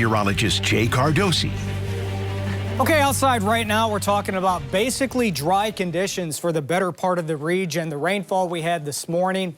meteorologist Jay Cardosi. Okay, outside right now, we're talking about basically dry conditions for the better part of the region. The rainfall we had this morning,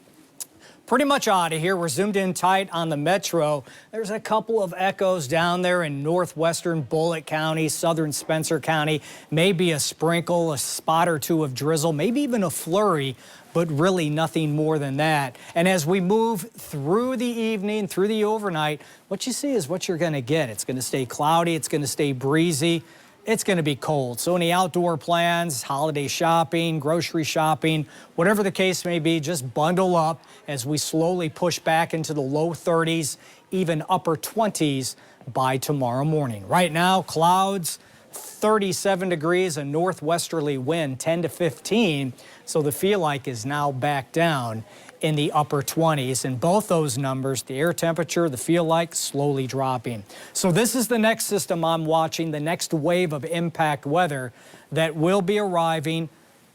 pretty much out of here. We're zoomed in tight on the metro. There's a couple of echoes down there in northwestern Bullitt County, southern Spencer County. Maybe a sprinkle, a spot or two of drizzle, maybe even a flurry, but really nothing more than that. And as we move through the evening, through the overnight, what you see is what you're going to get. It's going to stay cloudy. It's going to stay breezy. It's going to be cold. So any outdoor plans, holiday shopping, grocery shopping, whatever the case may be, just bundle up as we slowly push back into the low 30s, even upper 20s by tomorrow morning. Right now, clouds, 37 degrees, a northwesterly wind, 10 to 15. So the feel like is now back down in the upper 20s. And both those numbers, the air temperature, the feel like, slowly dropping. So this is the next system I'm watching, the next wave of impact weather that will be arriving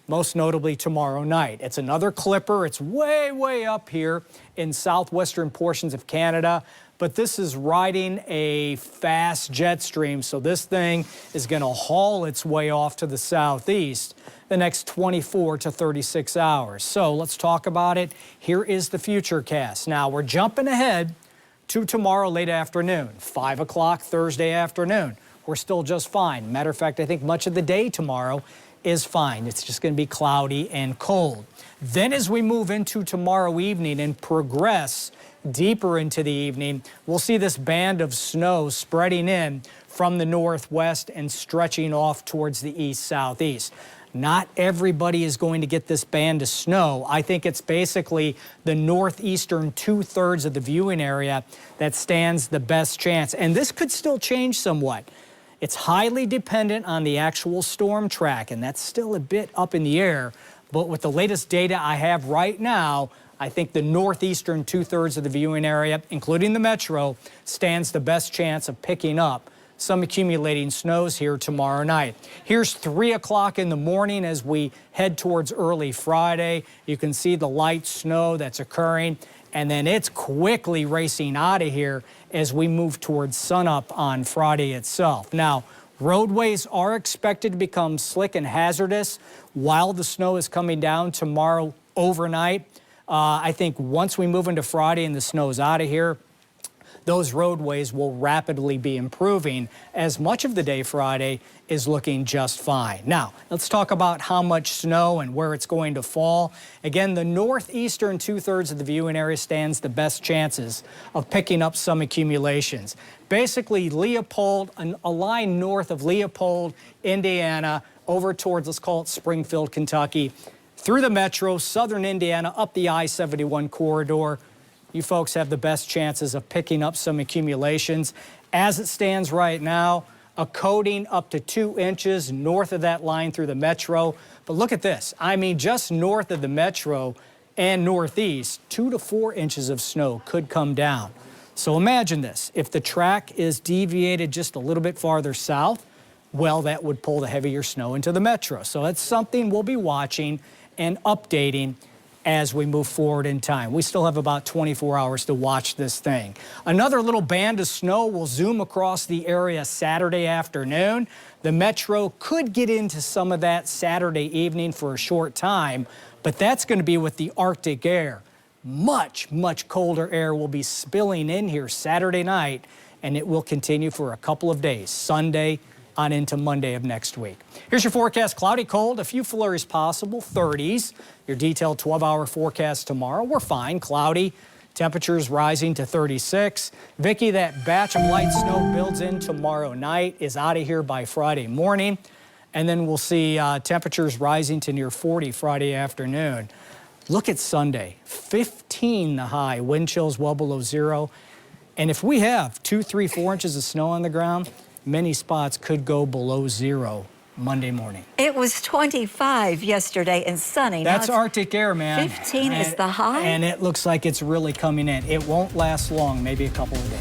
most notably tomorrow night. It's another clipper. It's way, way up here in southwestern portions of Canada. But this is riding a fast jet stream, so this thing is going to haul its way off to the southeast the next 24 to 36 hours. So let's talk about it. Here is the futurecast. Now, we're jumping ahead to tomorrow late afternoon, 5 o'clock Thursday afternoon. We're still just fine. Matter of fact, I think much of the day tomorrow is fine. It's just going to be cloudy and cold. Then as we move into tomorrow evening and progress deeper into the evening, we'll see this band of snow spreading in from the northwest and stretching off towards the east-southeast. Not everybody is going to get this band of snow. I think it's basically the northeastern two-thirds of the viewing area that stands the best chance. And this could still change somewhat. It's highly dependent on the actual storm track, and that's still a bit up in the air. But with the latest data I have right now, I think the northeastern two-thirds of the viewing area, including the metro, stands the best chance of picking up some accumulating snows here tomorrow night. Here's 3 o'clock in the morning as we head towards early Friday. You can see the light snow that's occurring, and then it's quickly racing out of here as we move towards sunup on Friday itself. Now, roadways are expected to become slick and hazardous while the snow is coming down tomorrow overnight. I think once we move into Friday and the snow's out of here, those roadways will rapidly be improving as much of the day Friday is looking just fine. Now, let's talk about how much snow and where it's going to fall. Again, the northeastern two-thirds of the viewing area stands the best chances of picking up some accumulations. Basically, Leopold, a line north of Leopold, Indiana, over towards, let's call it Springfield, Kentucky, through the metro, southern Indiana, up the I-71 corridor. You folks have the best chances of picking up some accumulations. As it stands right now, a coating up to 2 inches north of that line through the metro. But look at this. I mean, just north of the metro and northeast, 2 to 4 inches of snow could come down. So imagine this. If the track is deviated just a little bit farther south, well, that would pull the heavier snow into the metro. So that's something we'll be watching and updating as we move forward in time. We still have about 24 hours to watch this thing. Another little band of snow will zoom across the area Saturday afternoon. The metro could get into some of that Saturday evening for a short time, but that's going to be with the Arctic air. Much, much colder air will be spilling in here Saturday night, and it will continue for a couple of days, Sunday on into Monday of next week. Here's your forecast. Cloudy, cold, a few flurries possible, 30s. Your detailed 12-hour forecast tomorrow. We're fine, cloudy, temperatures rising to 36. Vicki, that batch of light snow builds in tomorrow night, is out of here by Friday morning. And then we'll see temperatures rising to near 40 Friday afternoon. Look at Sunday, 15 the high, wind chills well below zero. And if we have 2, 3, 4 inches of snow on the ground, many spots could go below zero Monday morning. It was 25 yesterday and sunny. That's Arctic air, man. 15 is the high. And it looks like it's really coming in. It won't last long, maybe a couple of days.